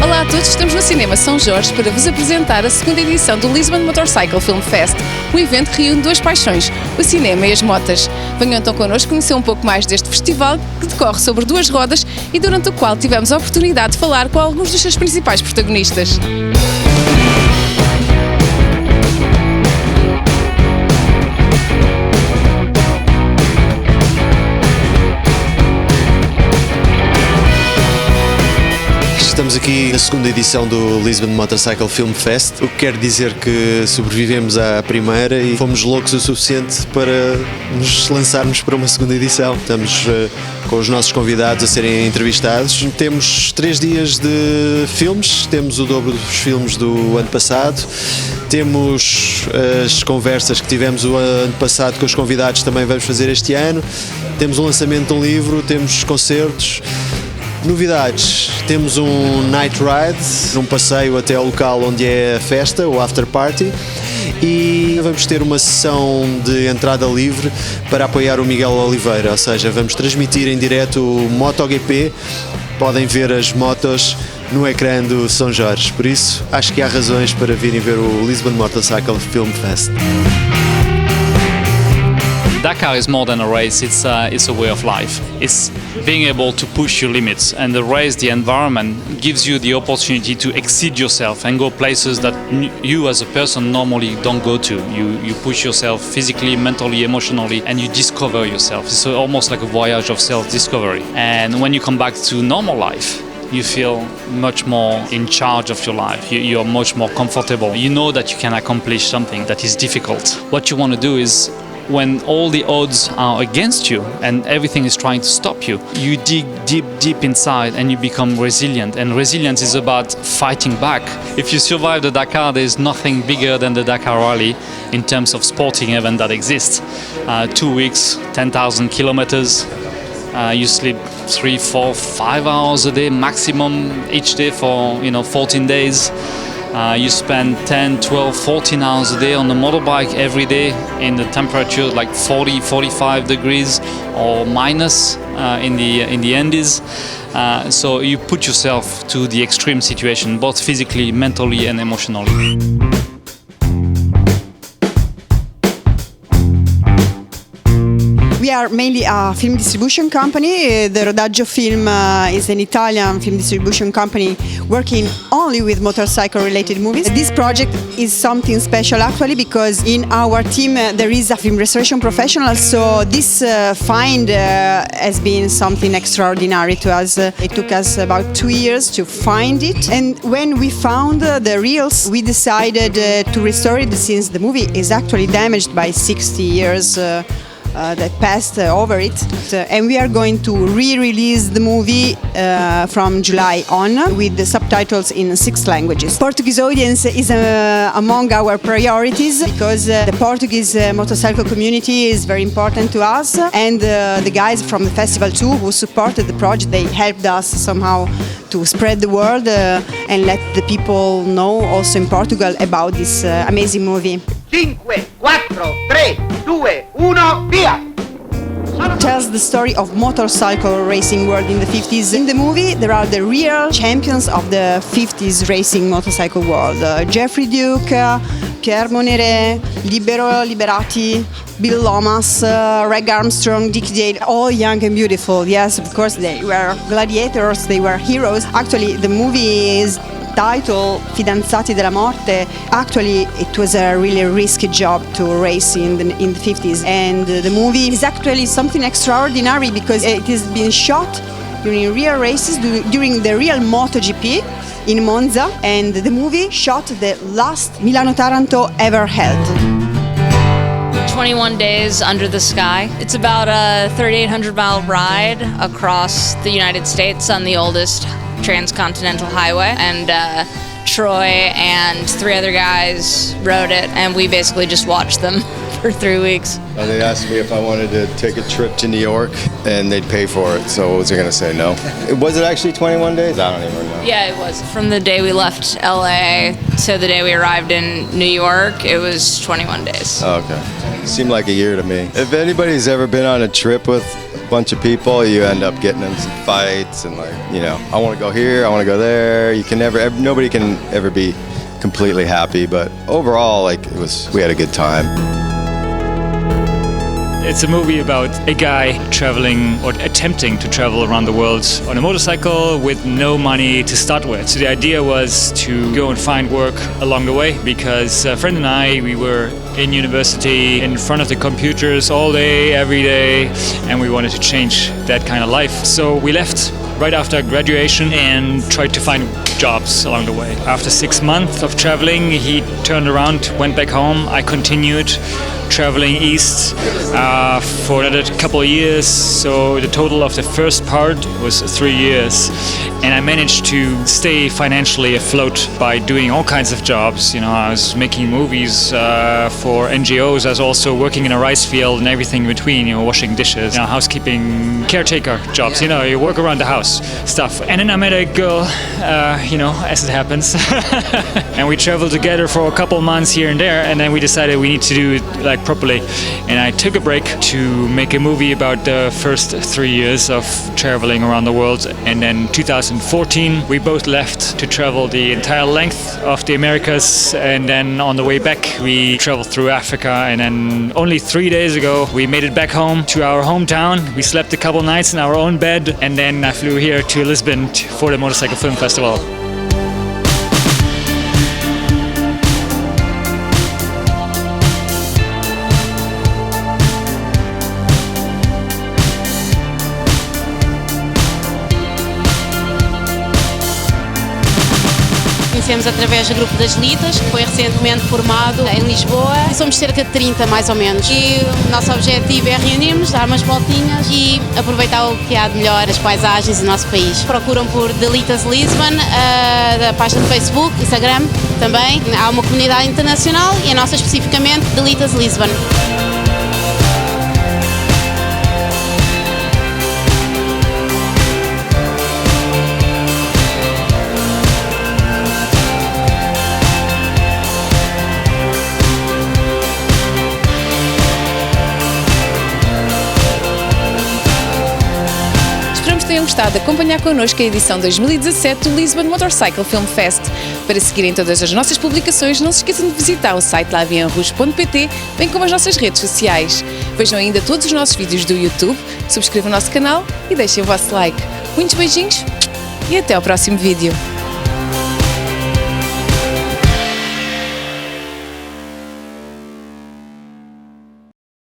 Olá a todos, estamos no Cinema São Jorge para vos apresentar a segunda edição do Lisbon Motorcycle Film Fest, um evento que reúne duas paixões, o cinema e as motas. Venham então connosco conhecer um pouco mais deste festival que decorre sobre duas rodas e durante o qual tivemos a oportunidade de falar com alguns dos seus principais protagonistas. Estamos aqui na segunda edição do Lisbon Motorcycle Film Fest, o que quer dizer que sobrevivemos à primeira e fomos loucos o suficiente para nos lançarmos para uma segunda edição. Estamos com os nossos convidados a serem entrevistados. Temos 3 dias de filmes, temos o dobro dos filmes do ano passado, temos as conversas que tivemos o ano passado com os convidados, também vamos fazer este ano, temos o lançamento de um livro, temos concertos. Novidades, temos um night ride, um passeio até ao local onde é a festa, o after party, e vamos ter uma sessão de entrada livre para apoiar o Miguel Oliveira, ou seja, vamos transmitir em direto o MotoGP, podem ver as motos no ecrã do São Jorge, por isso acho que há razões para virem ver o Lisbon Motorcycle Film Fest. Dakar is more than a race, it's a way of life. It's being able to push your limits, and the race, the environment, gives you the opportunity to exceed yourself and go places that you as a person normally don't go to. You push yourself physically, mentally, emotionally, and you discover yourself. It's almost like a voyage of self-discovery. And when you come back to normal life, you feel much more in charge of your life. You're much more comfortable. You know that you can accomplish something that is difficult. What you want to do is, when all the odds are against you and everything is trying to stop you, you dig deep inside and you become resilient. And resilience is about fighting back. If you survive the Dakar, there's nothing bigger than the Dakar Rally in terms of sporting event that exists. 2 weeks, 10,000 kilometers. You sleep 3, 4, 5 hours a day maximum each day for 14 days. You spend 10, 12, 14 hours a day on the motorbike every day in the temperature like 40, 45 degrees or minus in the Andes. So you put yourself to the extreme situation, both physically, mentally and emotionally. We are mainly a film distribution company. The Rodaggio Film is an Italian film distribution company working only with motorcycle-related movies. This project is something special actually because in our team there is a film restoration professional, so this find has been something extraordinary to us. It took us about 2 years to find it, and when we found the reels, we decided to restore it since the movie is actually damaged by 60 years that passed over it, and we are going to re-release the movie from July on with the subtitles in 6 languages. Portuguese audience is among our priorities because the Portuguese motorcycle community is very important to us, and the guys from the festival too who supported the project, they helped us somehow to spread the word and let the people know also in Portugal about this amazing movie. 5, 4, 3, 2, 1, via! Tells the story of motorcycle racing world in the 50s. In the movie, there are the real champions of the 50s racing motorcycle world. Jeffrey Duke, Pierre Moneret, Libero Liberati, Bill Lomas, Reg Armstrong, Dick Dale, all young and beautiful. Yes, of course, they were gladiators, they were heroes. Actually, the movie is title Fidanzati della Morte. Actually, it was a really risky job to race in the 50s, and the movie is actually something extraordinary because it has been shot during real races, during the real MotoGP in Monza, and the movie shot the last Milano-Taranto ever held. 21 days under the sky. It's about a 3,800-mile ride across the United States on the oldest transcontinental highway, and Troy and 3 other guys rode it, and we basically just watched them for 3 weeks. They asked me if I wanted to take a trip to New York, and they'd pay for it, so what was I going to say? No. Was it actually 21 days? I don't even know. Yeah, it was. From the day we left LA to the day we arrived in New York, it was 21 days. Oh, okay. Seemed like a year to me. If anybody's ever been on a trip with bunch of people, you end up getting in some fights and like, you know, I want to go here, I want to go there. You can never, nobody can ever be completely happy, but overall, like we had a good time. It's a movie about a guy traveling or attempting to travel around the world on a motorcycle with no money to start with. So the idea was to go and find work along the way, because a friend and I, we were in university in front of the computers all day, every day, and we wanted to change that kind of life. So we left right after graduation and tried to find jobs along the way. After 6 months of traveling, he turned around, went back home. I continued traveling east for another couple of years. So the total of the first part was 3 years. And I managed to stay financially afloat by doing all kinds of jobs. You know, I was making movies for NGOs. I was also working in a rice field and everything in between, you know, washing dishes, you know, housekeeping, caretaker jobs, you know, you work around the house stuff. And then I met a girl, you know, as it happens. And we traveled together for a couple months here and there, and then we decided we need to do it like properly. And I took a break to make a movie about the first 3 years of traveling around the world. And then 2014, we both left to travel the entire length of the Americas. And then on the way back, we traveled through Africa. And then only 3 days ago, we made it back home to our hometown. We slept a couple nights in our own bed. And then I flew here to Lisbon for the Motorcycle Film Festival. Conhecemos através do grupo das Litas, que foi recentemente formado em Lisboa. Somos cerca de 30 mais ou menos. E o nosso objetivo é reunirmos, dar umas voltinhas e aproveitar o que há de melhor, as paisagens do nosso país. Procuram por The Litas Lisbon, da página do Facebook, Instagram também. Há uma comunidade internacional e a nossa especificamente The Litas Lisbon. Tenham gostado de acompanhar connosco a edição 2017 do Lisbon Motorcycle Film Fest. Para seguirem todas as nossas publicações, não se esqueçam de visitar o site lavieenrouge.pt, bem como as nossas redes sociais. Vejam ainda todos os nossos vídeos do YouTube, subscrevam o nosso canal e deixem o vosso like. Muitos beijinhos e até ao próximo vídeo.